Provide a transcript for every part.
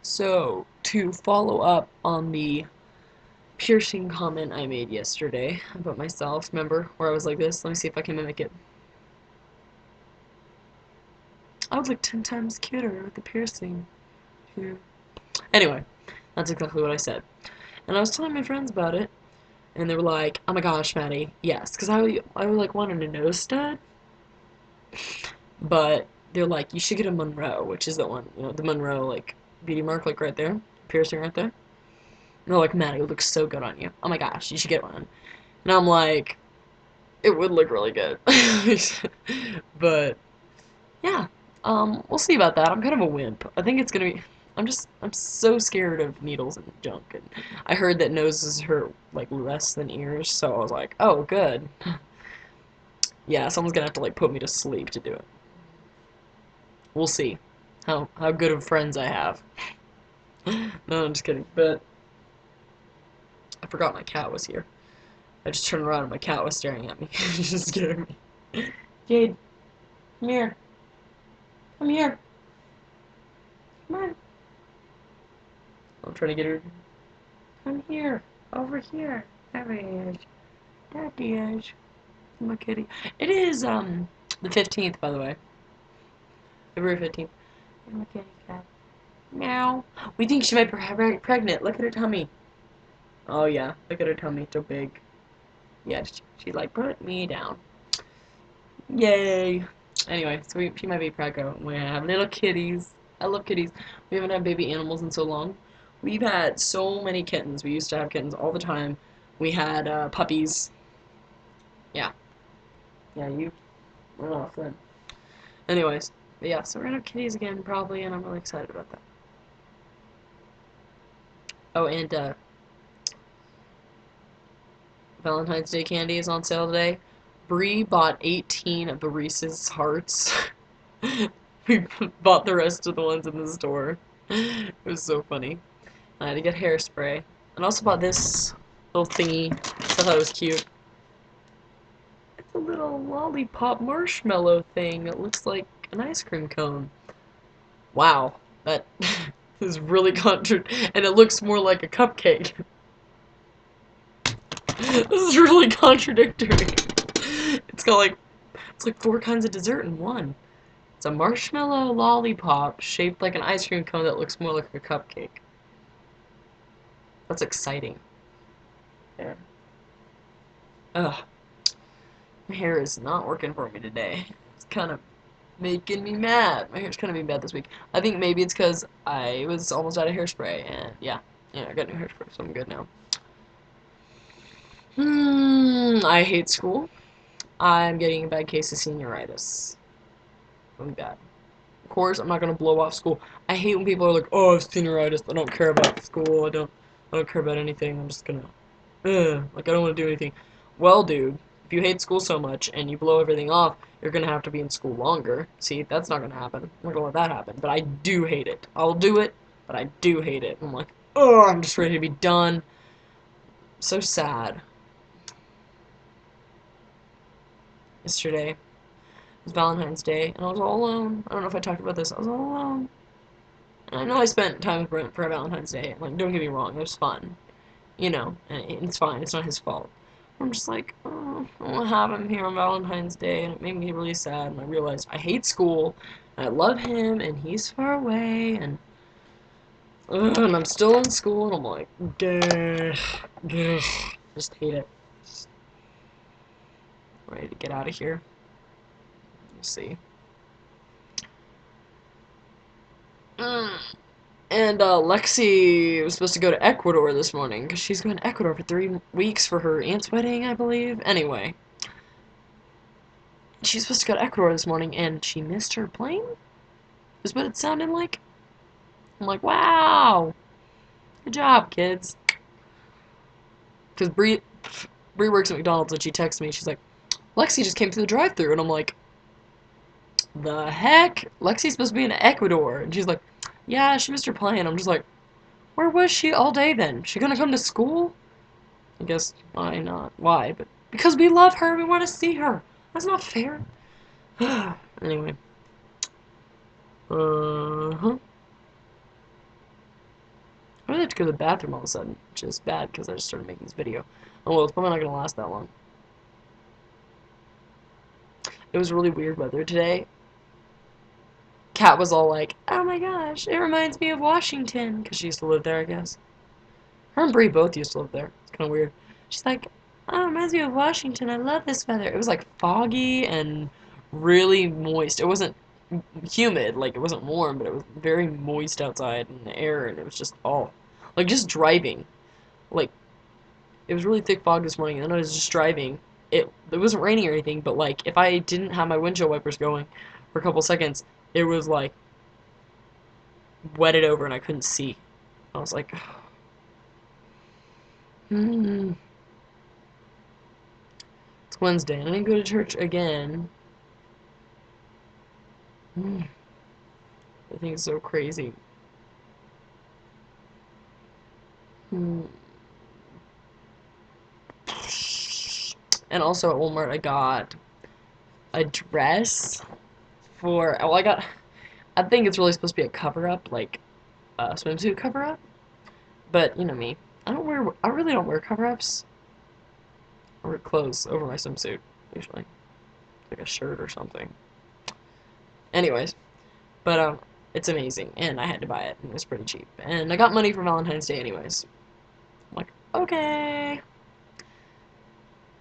So, to follow up on the piercing comment I made yesterday about myself, remember, where I was like this? Let me see if I can mimic it. I was like 10 times cuter with the piercing. Yeah. Anyway, that's exactly what I said. And I was telling my friends about it, and they were like, oh my gosh, Maddie, yes. Because I like wanted a nose stud, but they're like, you should get a Monroe, which is the one, the Monroe, like, beauty mark, like right there, piercing right there. And they're like, Maddie, it looks so good on you. Oh my gosh, you should get one. And I'm like, it would look really good. But yeah, we'll see about that. I'm kind of a wimp. I think it's gonna be. I'm so scared of needles and junk. And I heard that noses hurt like less than ears, so I was like, oh, good. Yeah, someone's gonna have to like put me to sleep to do it. We'll see how good of friends I have. No, I'm just kidding. But I forgot my cat was here. I just turned around and my cat was staring at me. Just scared me. Jade, come here. Come here. Come on. I'm trying to get her. Come here. Over here. There he is. There he is. My kitty. It is, the 15th, by the way. February 15th. My kitty cat. Meow. We think she might be pregnant. Look at her tummy. Oh, yeah. Look at her tummy. So big. Yeah, she like, put me down. Yay. Anyway, so she might be pregnant. We have little kitties. I love kitties. We haven't had baby animals in so long. We've had so many kittens. We used to have kittens all the time. We had puppies. Yeah. Yeah, you went off then. Anyways, but yeah, so we're gonna have kitties again probably, and I'm really excited about that. Oh, and Valentine's Day candy is on sale today. Bree bought 18 of the Reese's Hearts. We bought the rest of the ones in the store. It was so funny. I had to get hairspray. And I also bought this little thingy. I thought it was cute. It's a little lollipop marshmallow thing. It looks like an ice cream cone. Wow, that is really and it looks more like a cupcake. This is really contradictory. It's like four kinds of dessert in one. It's a marshmallow lollipop shaped like an ice cream cone that looks more like a cupcake. That's exciting. Yeah. Ugh, my hair is not working for me today. It's kind of making me mad. My hair's kind of being bad this week. I think maybe it's because I was almost out of hairspray, and yeah, I got new hairspray, so I'm good now. I hate school. I'm getting a bad case of senioritis. Really bad. Of course, I'm not gonna blow off school. I hate when people are like, "Oh, I have senioritis. I don't care about school. I don't care about anything. I'm just gonna, like I don't want to do anything." Well, dude, if you hate school so much and you blow everything off, you're gonna have to be in school longer. See, that's not gonna happen. I'm not gonna let that happen. But I do hate it. I'll do it, but I do hate it. I'm like, oh, I'm just ready to be done. So sad. Yesterday it was Valentine's Day, and I was all alone. I don't know if I talked about this. I was all alone. And I know I spent time with Brent for Valentine's Day. Like, don't get me wrong, it was fun. And it's fine. It's not his fault. I'm just like, oh, I want to have him here on Valentine's Day, and it made me really sad. And I realized I hate school, and I love him, and he's far away, and I'm still in school, and I'm like, gah, gah. Just hate it. Just ready to get out of here. We'll see. And Lexi was supposed to go to Ecuador this morning because she's going to Ecuador for 3 weeks for her aunt's wedding, I believe. Anyway, she's supposed to go to Ecuador this morning and she missed her plane? Is what it sounded like. I'm like, wow, good job, kids. Because Bree works at McDonald's and she texts me. She's like, Lexi just came through the drive-thru, and I'm like, the heck? Lexi's supposed to be in Ecuador, and she's like, yeah, she missed her plane. I'm just like, where was she all day then? She gonna come to school? I guess why not? Why? But because we love her, we want to see her. That's not fair. Anyway. Uh huh. to go to the bathroom all of a sudden, which is bad because I just started making this video. Oh well, it's probably not going to last that long. It was really weird weather today. Kat was all like, oh my gosh, it reminds me of Washington, because she used to live there, I guess. Her and Bree both used to live there. It's kind of weird. She's like, oh, it reminds me of Washington. I love this weather. It was like foggy and really moist. It wasn't humid, like it wasn't warm, but it was very moist outside in the air, and it was just like just driving. Like, it was really thick fog this morning, and then I was just driving. It wasn't raining or anything, but like if I didn't have my windshield wipers going for a couple seconds, it was like wetted over and I couldn't see. I was like, It's Wednesday, and I didn't go to church again. I think it's so crazy. And also at Walmart, I got a dress for, well, I think it's really supposed to be a cover-up, like a swimsuit cover-up. But, you know me, I really don't wear cover-ups. I wear clothes over my swimsuit, usually. Like a shirt or something. Anyways, but, it's amazing, and I had to buy it, and it was pretty cheap. And I got money for Valentine's Day anyways. I'm like, okay.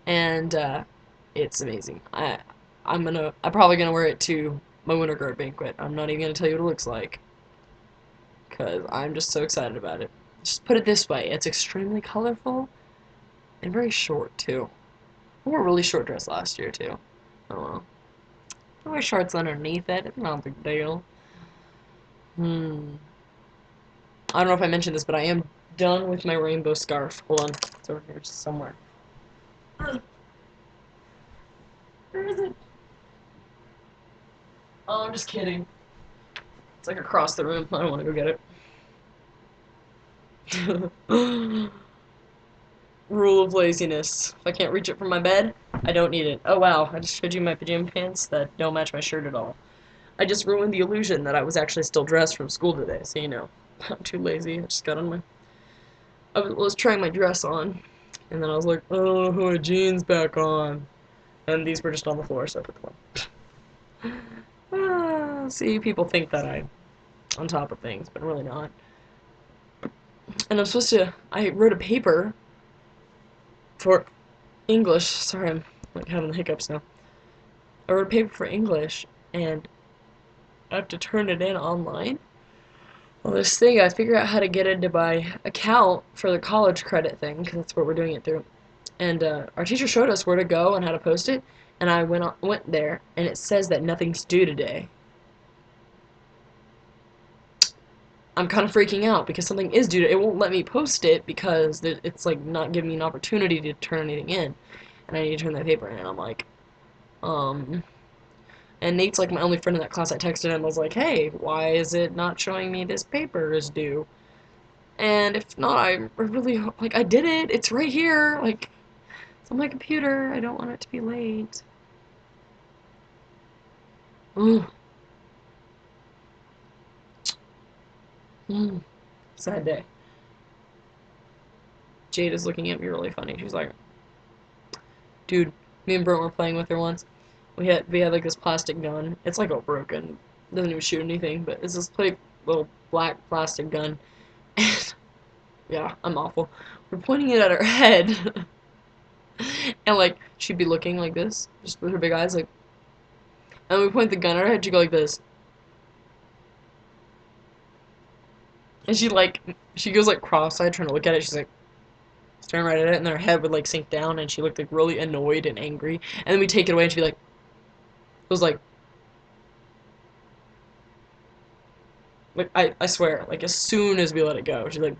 And, it's amazing. I'm probably gonna wear it to my winter guard banquet. I'm not even gonna tell you what it looks like, because I'm just so excited about it. Just put it this way, it's extremely colorful, and very short, too. I wore a really short dress last year, too. Oh well. I wear shorts underneath it, it's not a big deal. I don't know if I mentioned this, but I am done with my rainbow scarf. Hold on, it's over here somewhere. Where is it? Oh, I'm just kidding. It's like across the room. I don't want to go get it. Rule of laziness. If I can't reach it from my bed, I don't need it. Oh wow, I just showed you my pajama pants that don't match my shirt at all. I just ruined the illusion that I was actually still dressed from school today, so you know. I'm too lazy. I just got on I was trying my dress on, and then I was like, oh, put my jeans back on. And these were just on the floor, so I put them on. See, people think that I'm on top of things, but I'm really not. And I wrote a paper for English. Sorry, I'm like having the hiccups now. I wrote a paper for English, and I have to turn it in online. Well, this thing, I figured out how to get into my account for the college credit thing, because that's what we're doing it through. And our teacher showed us where to go and how to post it, and I went there, and it says that nothing's due today. I'm kind of freaking out because something is due. It won't let me post it because it's like not giving me an opportunity to turn anything in, and I need to turn that paper in. And I'm like, and Nate's like my only friend in that class. I texted him. I was like, hey, why is it not showing me this paper is due? And if not, I really like I did it. It's right here. Like it's on my computer. I don't want it to be late. Ugh. Sad day. Jade is looking at me really funny. She's like, dude, me and Brent were playing with her once. We had like this plastic gun. It's like all broken. Doesn't even shoot anything, but it's this like little black plastic gun. And yeah, I'm awful. We're pointing it at her head. And like she'd be looking like this, just with her big eyes, like, and we point the gun at her head, she'd go like this. And she goes like cross-eyed trying to look at it, she's like staring right at it, and then her head would like sink down and she looked like really annoyed and angry. And then we take it away and she'd be like, it was like I swear, like as soon as we let it go, she's like,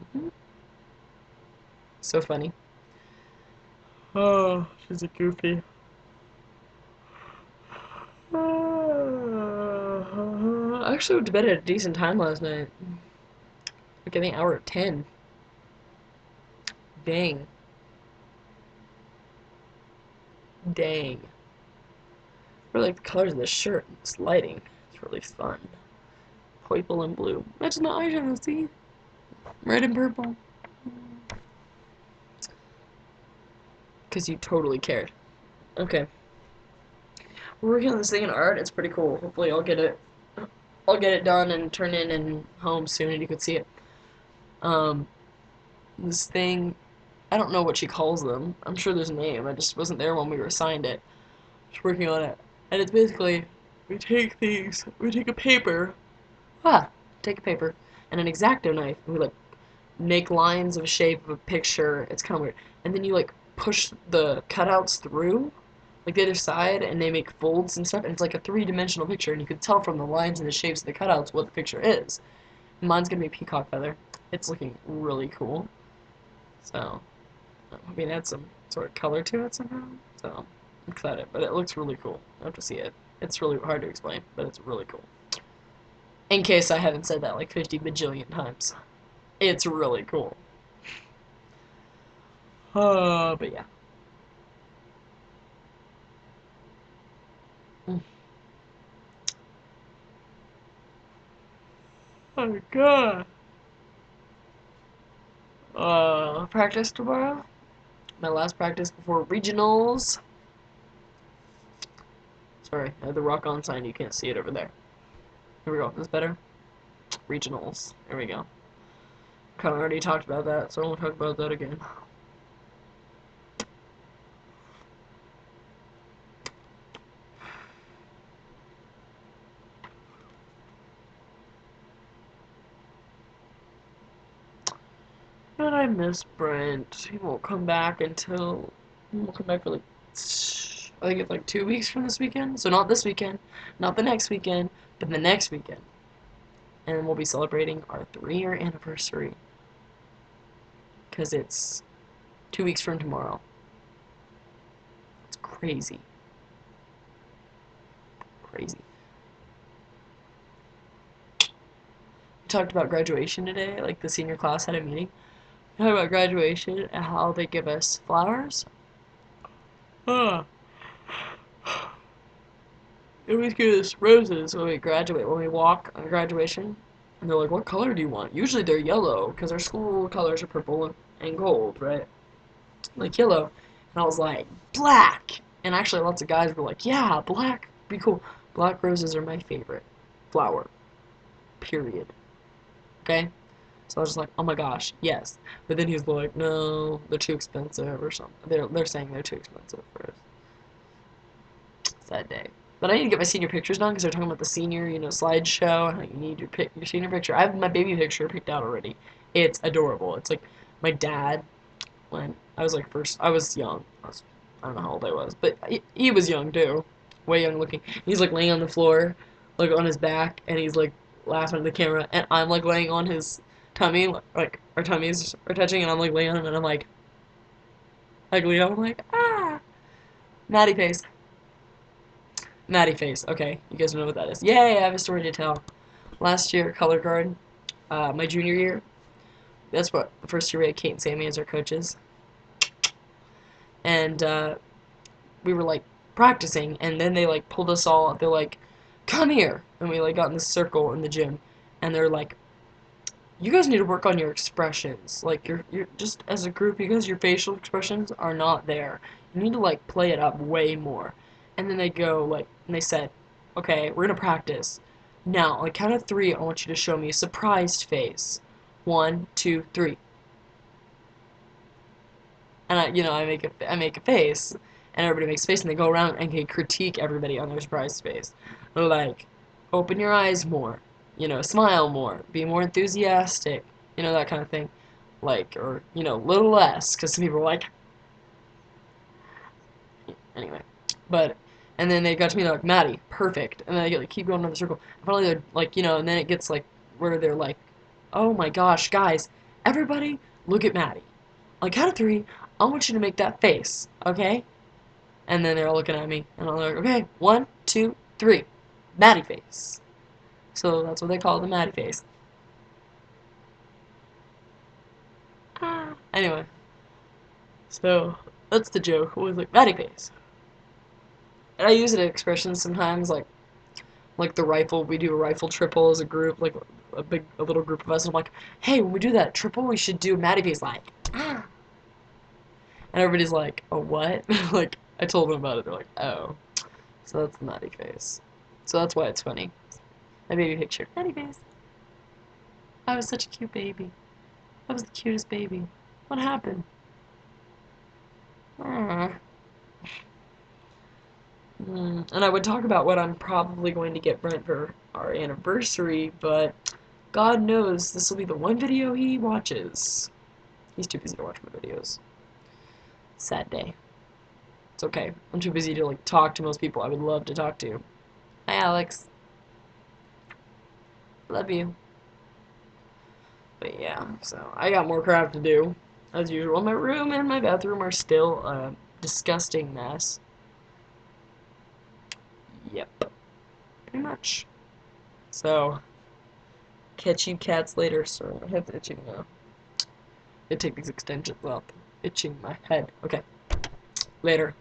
so funny. Oh, she's a goofy. I actually went to bed at a decent time last night. Like I think hour at 10. Dang. Dang. I really like the colors of this shirt. This lighting. It's really fun. Purple and blue. Matching the eyeshadow, see? Red and purple. Because you totally cared. Okay. We're working on this thing in art. It's pretty cool. Hopefully I'll get it done and turn in and home soon and you can see it. Um, this thing, I don't know what she calls them. I'm sure there's a name. I just wasn't there when we were assigned it. Just working on it. And it's basically, we take a paper, take a paper, and an X-Acto knife, and we like make lines of shape of a picture. It's kind of weird. And then you like push the cutouts through, like the other side, and they make folds and stuff, and it's like a three-dimensional picture, and you can tell from the lines and the shapes of the cutouts what the picture is. Mine's gonna be peacock feather. It's looking really cool. So, I mean, add some sort of color to it somehow. So, I'm excited, but it looks really cool. I have to see it. It's really hard to explain, but it's really cool. In case I haven't said that like 50 bajillion times. It's really cool. But yeah. Oh god. Practice tomorrow. My last practice before regionals. Sorry, I have the rock on sign. You can't see it over there. Here we go. Is this better? Regionals. There we go. Kind of already talked about that, so I won't talk about that again. But I miss Brent. He won't come back until he won't come back for like I think it's like 2 weeks from this weekend. So not this weekend, not the next weekend, but the next weekend. And we'll be celebrating our 3-year anniversary. Because it's 2 weeks from tomorrow. It's crazy. Crazy. We talked about graduation today, like the senior class had a meeting. We talked about graduation and how they give us flowers. They always give us roses when we graduate, when we walk on graduation. And they're like, what color do you want? Usually they're yellow, because our school colors are purple and gold, right? Like yellow. And I was like, black! And actually lots of guys were like, yeah, black, be cool. Black roses are my favorite flower. Period. Okay? So I was just like, oh my gosh, yes. But then he was like, no, they're too expensive or something. They're saying they're too expensive for us. Sad day. But I need to get my senior pictures done because they're talking about the senior, slideshow and how you need your senior picture. I have my baby picture picked out already. It's adorable. It's like my dad when I was like I was young. I don't know how old I was, but he was young too. Way young looking. He's like laying on the floor, like on his back, and he's like laughing at the camera, and I'm like laying on his tummy, like our tummies are touching, and I'm like laying on him, and I'm like Leo, I'm like, ah, Madi-Face. Madi-Face, okay, you guys know what that is. Yay, I have a story to tell. Last year, color guard, my junior year, that's what, the first year we had Kate and Sammy as our coaches. And, we were, like, practicing, and then they, like, pulled us all, they're like, come here, and we, like, got in this circle in the gym, and they're like, you guys need to work on your expressions. Like, you're just, as a group, because your facial expressions are not there. You need to, like, play it up way more. And then they go, like, and they said, okay, we're gonna practice. Now, on the count of 3, I want you to show me a surprised face. 1, 2, 3. And I make a face, and everybody makes a face, and they go around and they critique everybody on their surprised face. They're like, open your eyes more. Smile more, be more enthusiastic, that kind of thing. Like, or, a little less, because some people are like, anyway. But, and then they got to me, they're like, Maddie, perfect. And then they like, keep going around the circle. And finally, they're like, and then it gets like, where they're like, oh my gosh, guys, everybody, look at Maddie. Like, count of 3, I want you to make that face, okay? And then they're all looking at me, and I'm like, okay, 1, 2, 3, Madi-Face. So that's what they call the Madi-Face. Anyway, so that's the joke. Always like Madi-Face. And I use it in expressions sometimes, like the rifle. We do a rifle triple as a group. Like a little group of us, and I'm like, hey, when we do that triple, we should do Madi-Face like, ah. And everybody's like, oh, what? Like, I told them about it. They're like, oh. So that's the Madi-Face. So that's why it's funny. My baby picture. Madi-Face. I was such a cute baby. I was the cutest baby. What happened? Aww. And I would talk about what I'm probably going to get Brent for our anniversary, but God knows this will be the one video he watches. He's too busy to watch my videos. Sad day. It's okay. I'm too busy to like talk to most people I would love to talk to. Hi, Alex. Love you. But yeah, so I got more crap to do. As usual, my room and my bathroom are still a disgusting mess. Yep. Pretty much. So, catch you cats later, sir. I have itching now. I take these extensions off. Itching my head. Okay. Later.